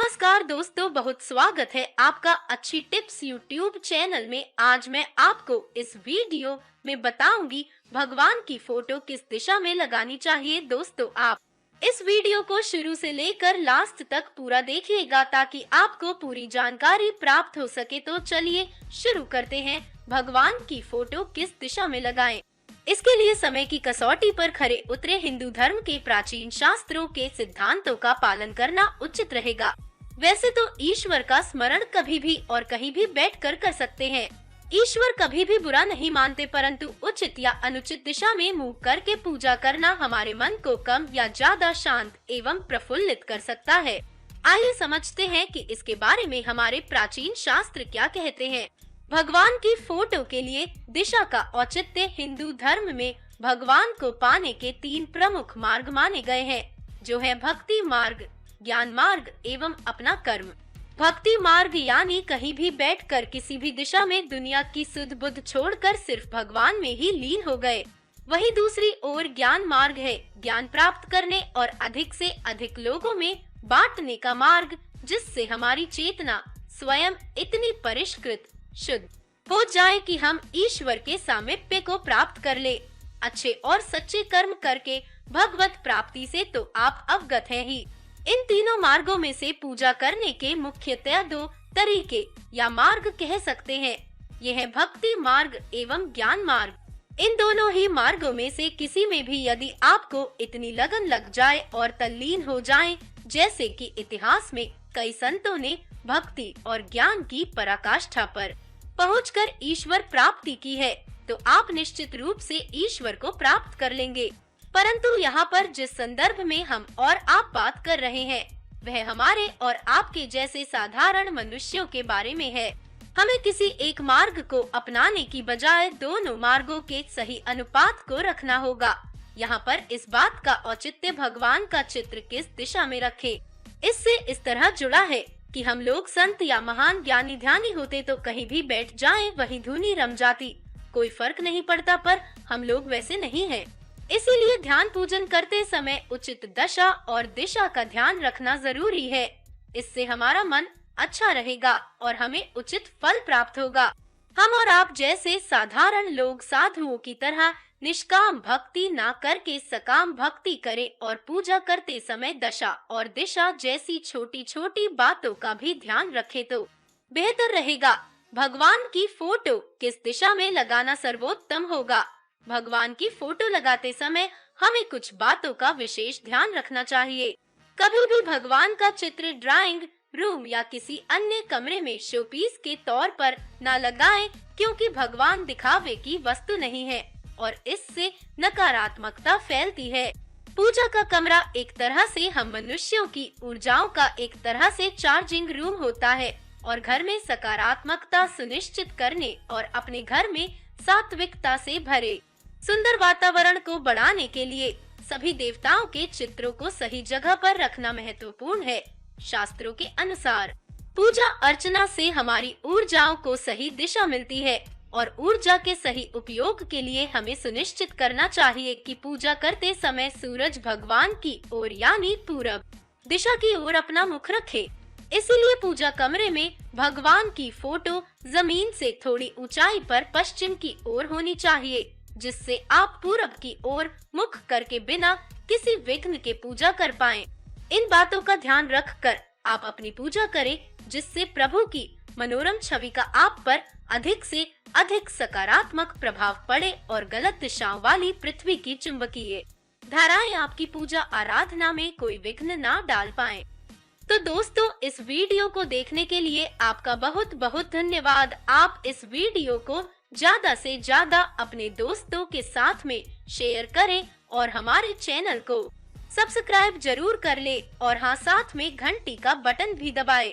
नमस्कार दोस्तों, बहुत स्वागत है आपका अच्छी टिप्स यूट्यूब चैनल में। आज मैं आपको इस वीडियो में बताऊंगी भगवान की फोटो किस दिशा में लगानी चाहिए। दोस्तों, आप इस वीडियो को शुरू से लेकर लास्ट तक पूरा देखिएगा ताकि आपको पूरी जानकारी प्राप्त हो सके। तो चलिए शुरू करते हैं। भगवान की फोटो किस दिशा में लगाएं? इसके लिए समय की कसौटी पर खरे उतरे हिंदू धर्म के प्राचीन शास्त्रों के सिद्धांतों का पालन करना उचित रहेगा। वैसे तो ईश्वर का स्मरण कभी भी और कहीं भी बैठकर कर सकते हैं। ईश्वर कभी भी बुरा नहीं मानते, परंतु उचित या अनुचित दिशा में मुंह करके पूजा करना हमारे मन को कम या ज्यादा शांत एवं प्रफुल्लित कर सकता है। आइए समझते हैं कि इसके बारे में हमारे प्राचीन शास्त्र क्या कहते हैं। भगवान की फोटो के लिए दिशा का औचित्य हिंदू धर्म में भगवान को पाने के 3 प्रमुख मार्ग माने गए हैं, जो है भक्ति मार्ग, ज्ञान मार्ग एवं अपना कर्म। भक्ति मार्ग यानी कहीं भी बैठकर किसी भी दिशा में दुनिया की सुध बुध छोड़कर सिर्फ भगवान में ही लीन हो गए। वहीं दूसरी ओर ज्ञान मार्ग है, ज्ञान प्राप्त करने और अधिक से अधिक लोगों में बांटने का मार्ग, जिससे हमारी चेतना स्वयं इतनी परिष्कृत शुद्ध हो जाए कि हम ईश्वर के सामीप्य को प्राप्त कर ले। अच्छे और सच्चे कर्म करके भगवत प्राप्ति से तो आप अवगत हैं ही। इन तीनों मार्गों में से पूजा करने के मुख्यतः 2 तरीके या मार्ग कह सकते हैं। यह है भक्ति मार्ग एवं ज्ञान मार्ग। इन दोनों ही मार्गों में से किसी में भी यदि आपको इतनी लगन लग जाए और तल्लीन हो जाए, जैसे कि इतिहास में कई संतों ने भक्ति और ज्ञान की पराकाष्ठा पर पहुंचकर ईश्वर प्राप्ति की है, तो आप निश्चित रूप से ईश्वर को प्राप्त कर लेंगे। परंतु यहाँ पर जिस संदर्भ में हम और आप बात कर रहे हैं, वह हमारे और आपके जैसे साधारण मनुष्यों के बारे में है। हमें किसी एक मार्ग को अपनाने की बजाय दोनों मार्गों के सही अनुपात को रखना होगा। यहाँ पर इस बात का औचित्य भगवान का चित्र किस दिशा में रखे, इससे इस तरह जुड़ा है कि हम लोग संत या महान ज्ञानी ध्यानी होते तो कहीं भी बैठ जाएं, वही धुनी रम जाती, कोई फर्क नहीं पड़ता। पर हम लोग वैसे नहीं हैं। इसीलिए ध्यान पूजन करते समय उचित दशा और दिशा का ध्यान रखना जरूरी है। इससे हमारा मन अच्छा रहेगा और हमें उचित फल प्राप्त होगा। हम और आप जैसे साधारण लोग साधुओं की तरह निष्काम भक्ति ना करके सकाम भक्ति करें और पूजा करते समय दशा और दिशा जैसी छोटी छोटी बातों का भी ध्यान रखें तो बेहतर रहेगा। भगवान की फोटो किस दिशा में लगाना सर्वोत्तम होगा? भगवान की फोटो लगाते समय हमें कुछ बातों का विशेष ध्यान रखना चाहिए। कभी भी भगवान का चित्र ड्राइंग रूम या किसी अन्य कमरे में शोपीस के तौर पर न लगाएं, क्योंकि भगवान दिखावे की वस्तु नहीं है और इससे नकारात्मकता फैलती है। पूजा का कमरा एक तरह से हम मनुष्यों की ऊर्जाओं का एक तरह से चार्जिंग रूम होता है और घर में सकारात्मकता सुनिश्चित करने और अपने घर में सात्विकता से भरे सुंदर वातावरण को बढ़ाने के लिए सभी देवताओं के चित्रों को सही जगह पर रखना महत्वपूर्ण है। शास्त्रों के अनुसार पूजा अर्चना से हमारी ऊर्जाओं को सही दिशा मिलती है और ऊर्जा के सही उपयोग के लिए हमें सुनिश्चित करना चाहिए कि पूजा करते समय सूरज भगवान की ओर यानी पूरब दिशा की ओर अपना मुख रखे। इसीलिए पूजा कमरे में भगवान की फोटो जमीन से थोड़ी ऊंचाई पर पश्चिम की ओर होनी चाहिए, जिससे आप पूरब की ओर मुख करके बिना किसी विघ्न के पूजा कर पाएं। इन बातों का ध्यान रखकर आप अपनी पूजा करें, जिससे प्रभु की मनोरम छवि का आप पर अधिक से अधिक सकारात्मक प्रभाव पड़े और गलत दिशाओं वाली पृथ्वी की चुंबकीय धाराएं आपकी पूजा आराधना में कोई विघ्न ना डाल पाएं। तो दोस्तों, इस वीडियो को देखने के लिए आपका बहुत बहुत धन्यवाद। आप इस वीडियो को ज्यादा से ज्यादा अपने दोस्तों के साथ में शेयर करें और हमारे चैनल को सब्सक्राइब जरूर कर ले और हाँ, साथ में घंटी का बटन भी दबाएं।